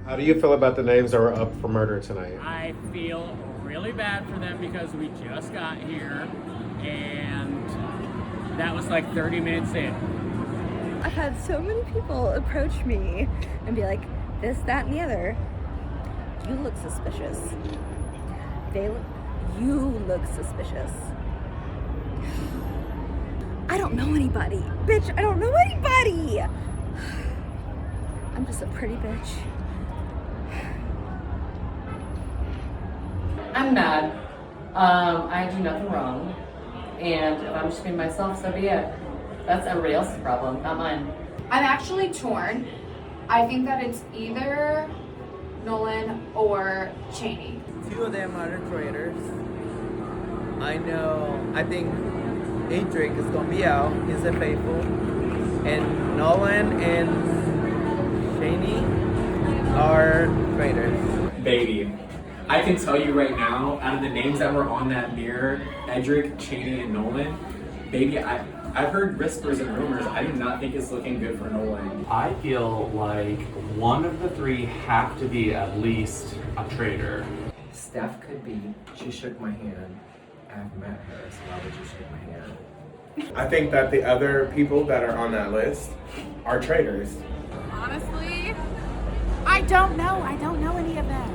How do you feel about the names that were up for murder tonight? I feel really bad for them because we just got here and that was like 30 minutes in. I've had so many people approach me and be like, this, that, and the other. You look suspicious. You look suspicious. I don't know anybody. Bitch, I don't know anybody. I'm just a pretty bitch. I'm mad. I do nothing wrong. And if I'm just being myself, so be it. That's everybody else's problem, not mine. I'm actually torn. I think that it's either Nolan or Cheney. Two of them are the traitors. I think Adric is gonna be out. He's a faithful. And Nolan and Cheney are traitors. Baby, I can tell you right now, out of the names that were on that mirror, Edric, Cheney, and Nolan, baby, I've heard whispers and rumors. I do not think it's looking good for Nolan. I feel like one of the three have to be at least a traitor. Steph could be. She shook my hand. I've met her, so why would you shake my hand? I think that the other people that are on that list are traitors. Honestly, I don't know. I don't know any of them.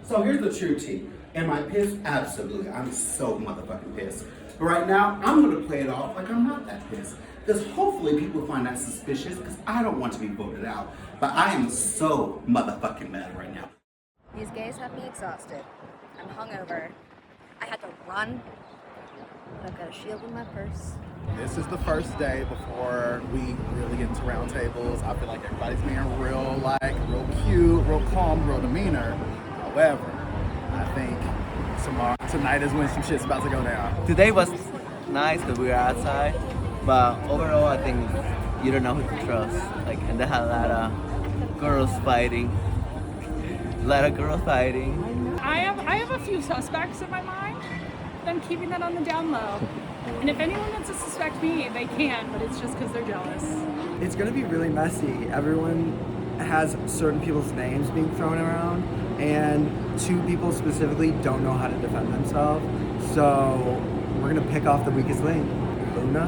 So here's the true tea. Am I pissed? Absolutely. I'm so motherfucking pissed. But right now, I'm gonna play it off like I'm not that pissed. Because hopefully people find that suspicious because I don't want to be voted out. But I am so motherfucking mad right now. These gays have me exhausted. I'm hungover. I had to run. But I've got a shield in my purse. This is the first day before we really get into round tables. I feel like everybody's being real cute, real calm, real demeanor. However, I think tonight is when some shit's about to go down. Today was nice because we were outside, but overall I think you don't know who to trust. And they had a lot of girls fighting. I have a few suspects in my mind. I'm keeping that on the down low. And if anyone wants to suspect me, they can, but it's just because they're jealous. It's gonna be really messy. Everyone has certain people's names being thrown around, and two people specifically don't know how to defend themselves. So we're gonna pick off the weakest link, Luna.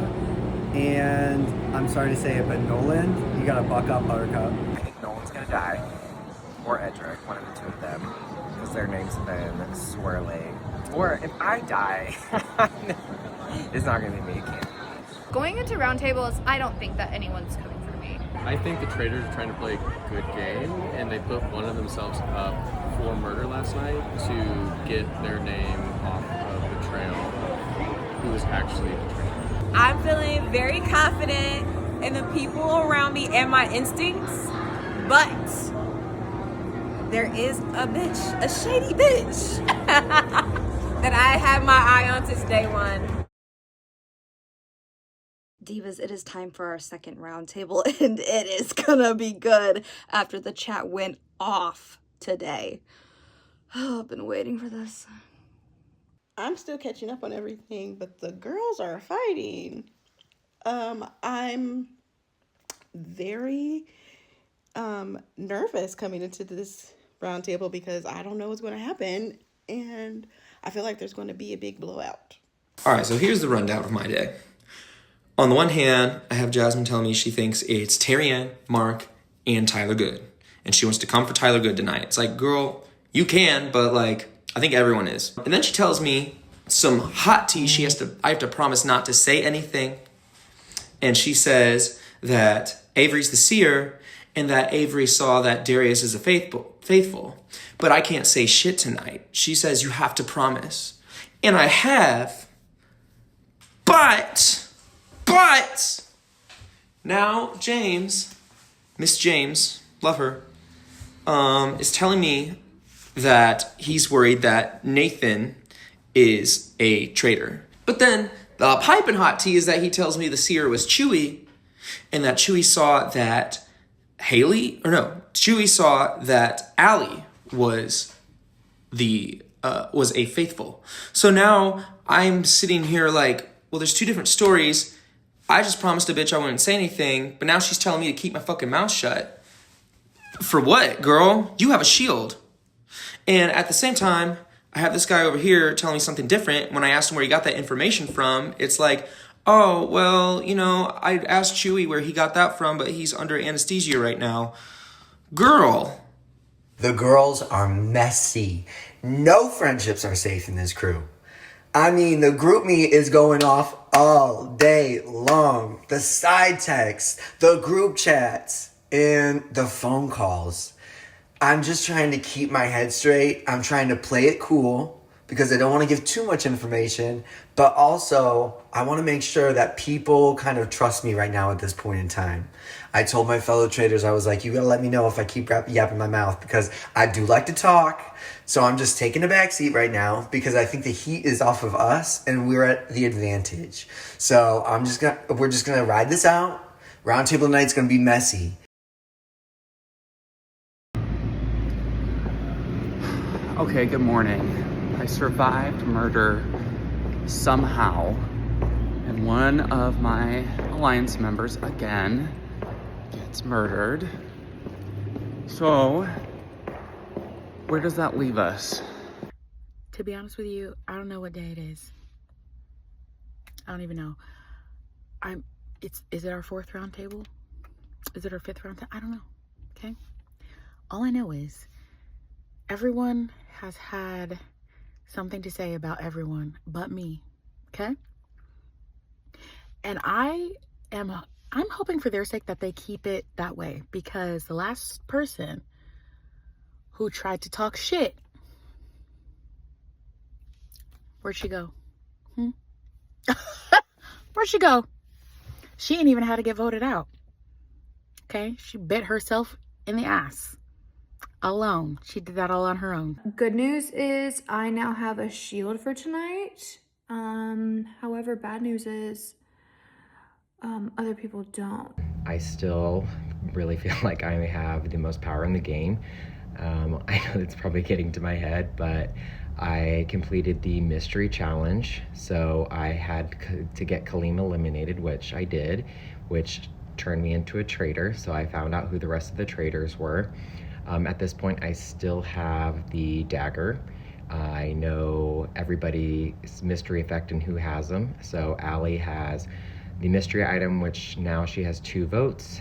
And I'm sorry to say it, but Nolan, you gotta buck up, Buttercup. I think Nolan's gonna die. Or Edric, one of the two of them. Because their names have been swirling. Or if I die, it's not gonna be me, Kim. Going into roundtables, I don't think that anyone's coming for me. I think the traitors are trying to play a good game, and they put one of themselves up for murder last night to get their name off of the trail who was actually the traitor. I'm feeling very confident in the people around me and my instincts, but there is a bitch, a shady bitch, that I have my eye on since day one. Divas, it is time for our second roundtable, and it is gonna be good after the chat went off today. Oh, I've been waiting for this. I'm still catching up on everything, but the girls are fighting. I'm very nervous coming into this roundtable because I don't know what's going to happen, and I feel like there's going to be a big blowout. All right, so here's the rundown of my day. On the one hand, I have Jasmine telling me she thinks it's Terry Ann, Mark, and Tyler Good. And she wants to come for Tyler Good tonight. It's like, girl, you can, but I think everyone is. And then she tells me some hot tea I have to promise not to say anything. And she says that Avery's the seer and that Avery saw that Darius is a faithful. But I can't say shit tonight. She says you have to promise. And I have, but now Miss James, love her, is telling me that he's worried that Nathan is a traitor. But then the piping hot tea is that he tells me the seer was Chewie, and that Chewie saw that Chewie saw that Allie was a faithful. So now I'm sitting here like, well, there's two different stories. I just promised a bitch I wouldn't say anything, but now she's telling me to keep my fucking mouth shut. For what, girl? You have a shield. And at the same time, I have this guy over here telling me something different. When I asked him where he got that information from, it's like, oh, well, you know, I asked Chewy where he got that from, but he's under anesthesia right now. Girl. The girls are messy. No friendships are safe in this crew. I mean, the group me is going off all day long. The side texts, the group chats, and the phone calls. I'm just trying to keep my head straight. I'm trying to play it cool because I don't want to give too much information, but also I want to make sure that people kind of trust me right now at this point in time. I told my fellow traders, I was like, you gotta let me know if I keep yapping my mouth because I do like to talk. So I'm just taking a back seat right now because I think the heat is off of us and we're at the advantage. So we're just gonna ride this out. Roundtable night's gonna be messy. Okay, good morning. I survived murder somehow, and one of my alliance members again gets murdered. So, where does that leave us? To be honest with you, I don't know what day it is. I don't even know. Is it our 4th round table? Is it our 5th round table? I don't know. Okay? All I know is everyone has had something to say about everyone but me. Okay? And I'm hoping for their sake that they keep it that way, because the last person who tried to talk shit, where'd she go? Where'd she go? She ain't even had to get voted out. Okay? She bit herself in the ass. Alone. She did that all on her own. Good news is I now have a shield for tonight. However, bad news is other people don't. I still really feel like I have the most power in the game. I know it's probably getting to my head, but I completed the mystery challenge. So I had to get Kaleem eliminated, which I did, which turned me into a traitor. So I found out who the rest of the traitors were. At this point, I still have the dagger. I know everybody's mystery effect and who has them. So Allie has the mystery item, which now she has 2 votes.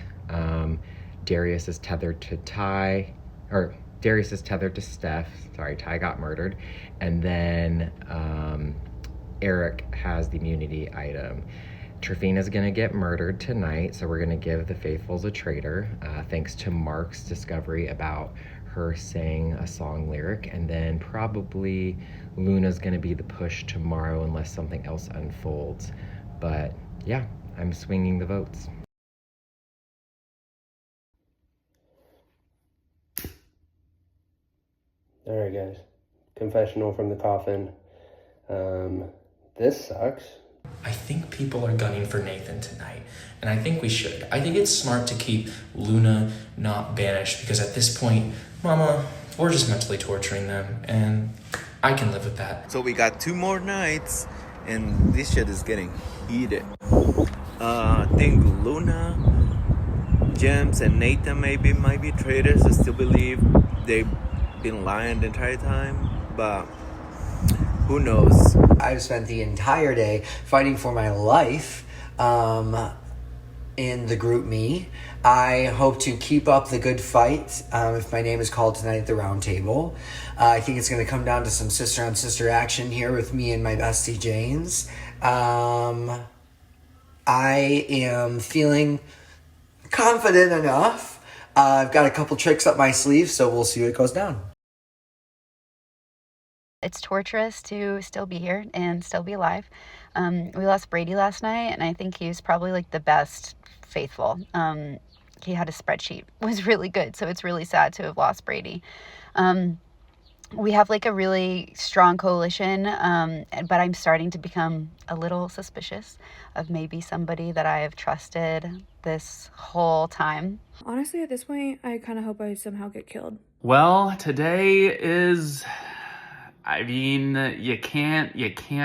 Darius is tethered to Steph. Sorry, Ty got murdered. And then Eric has the immunity item. Trifina's gonna get murdered tonight, so we're gonna give the Faithfuls a traitor, thanks to Mark's discovery about her saying a song lyric, and then probably Luna's gonna be the push tomorrow unless something else unfolds. But yeah, I'm swinging the votes. All right, guys. Confessional from the coffin. This sucks. I think people are gunning for Nathan tonight, and I think we should. I think it's smart to keep Luna not banished, because at this point, Mama, we're just mentally torturing them, and I can live with that. So we got 2 more nights, and this shit is getting heated. I think Luna, James, and Nathan might be traitors. I still believe they've been lying the entire time, but who knows? I've spent the entire day fighting for my life in the group me. I hope to keep up the good fight if my name is called tonight at the round table. I think it's going to come down to some sister-on-sister action here with me and my bestie Janes. I am feeling confident enough. I've got a couple tricks up my sleeve, so we'll see what goes down. It's torturous to still be here and still be alive. We lost Brady last night, and I think he was probably like the best faithful. He had a spreadsheet. It was really good, so it's really sad to have lost Brady. We have like a really strong coalition, but I'm starting to become a little suspicious of maybe somebody that I have trusted this whole time. Honestly, at this point, I kind of hope I somehow get killed. Well, today is... I mean, you can't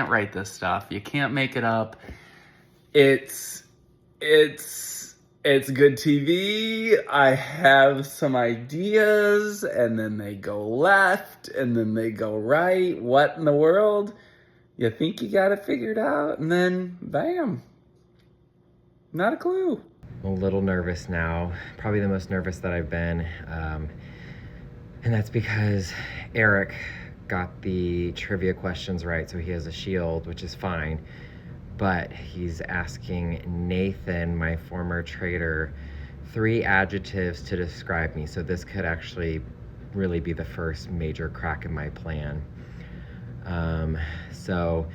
write this stuff. You can't make it up. It's It's good TV. I have some ideas, and then they go left, and then they go right. What in the world? You think you got it figured out, and then bam. Not a clue. I'm a little nervous now. Probably the most nervous that I've been. And that's because Eric got the trivia questions right, so he has a shield, which is fine. But he's asking Nathan, my former trader, 3 adjectives to describe me. So this could actually really be the first major crack in my plan. So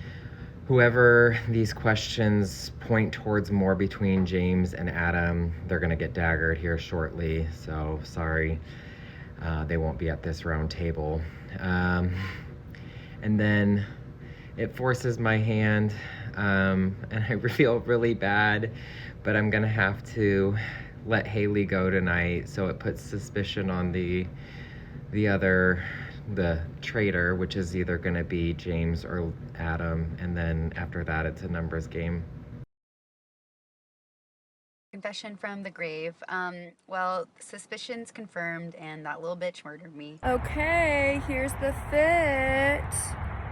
whoever these questions point towards more between James and Adam, they're gonna get daggered here shortly. So sorry, they won't be at this round table. And then it forces my hand. And I feel really bad, but I'm gonna have to let Haley go tonight, so it puts suspicion on the traitor, which is either gonna be James or Adam, and then after that it's a numbers game. Confession from the grave. Well, suspicions confirmed, and that little bitch murdered me. Okay, here's the fit.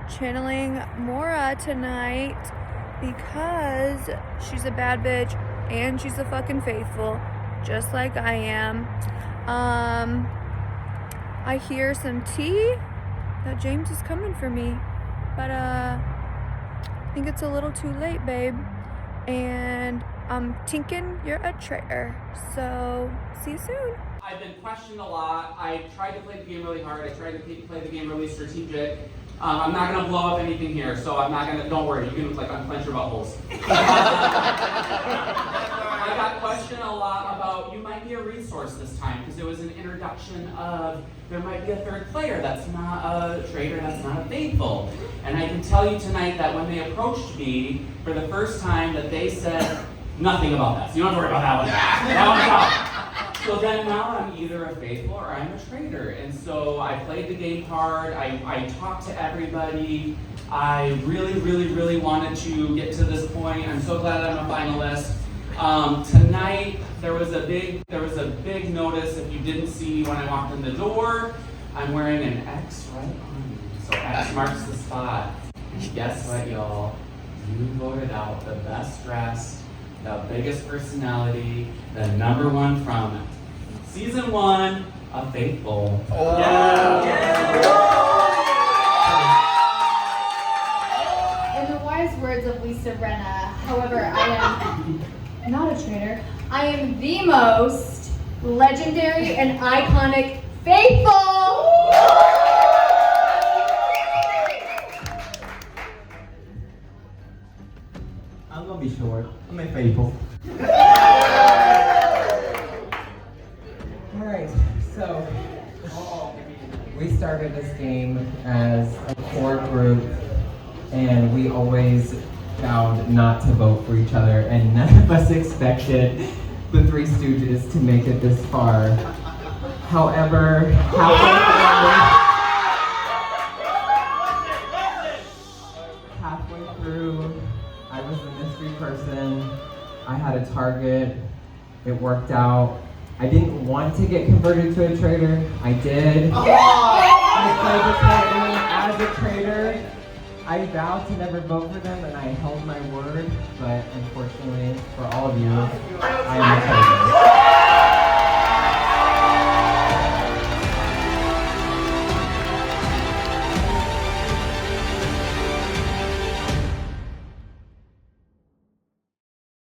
Channeling Mora tonight because she's a bad bitch and she's a fucking faithful, just like I am. I hear some tea that James is coming for me, but I think it's a little too late, babe. And Tinkin, you're a traitor, so see you soon. I've been questioned a lot. I tried to play the game really hard. I tried to play the game really strategic. I'm not gonna blow up anything here, so I'm not gonna, don't worry, you can like unclench your buttholes. I got questioned a lot about, you might be a resource this time, because it was an introduction of, there might be a third player that's not a traitor, that's not a faithful. And I can tell you tonight that when they approached me for the first time, that they said nothing about that. So you don't have to worry about that one. That one's out. So then now I'm either a faithful or I'm a traitor. And so I played the game hard, I talked to everybody. I really, really, really wanted to get to this point. I'm so glad I'm a finalist. Tonight, there was a big notice, if you didn't see when I walked in the door. I'm wearing an X right on me. So X marks the spot. Guess what, y'all? You voted out the best dressed, the biggest personality, the #1 from season 1 of Faithful. Oh. Yeah. In the wise words of Lisa Rinna, however, I am not a traitor. I am the most legendary and iconic Faithful! I'm gonna be short. I'm a Faithful. Alright, so we started this game as a core group, and we always vowed not to vote for each other, and none of us expected the Three Stooges to make it this far. However, halfway through, I was the mystery person. I had a target. It worked out. I didn't want to get converted to a traitor. I did. I played the target as a traitor. I vowed to never vote for them, and I held my word, but unfortunately for all of you, I am a traitor.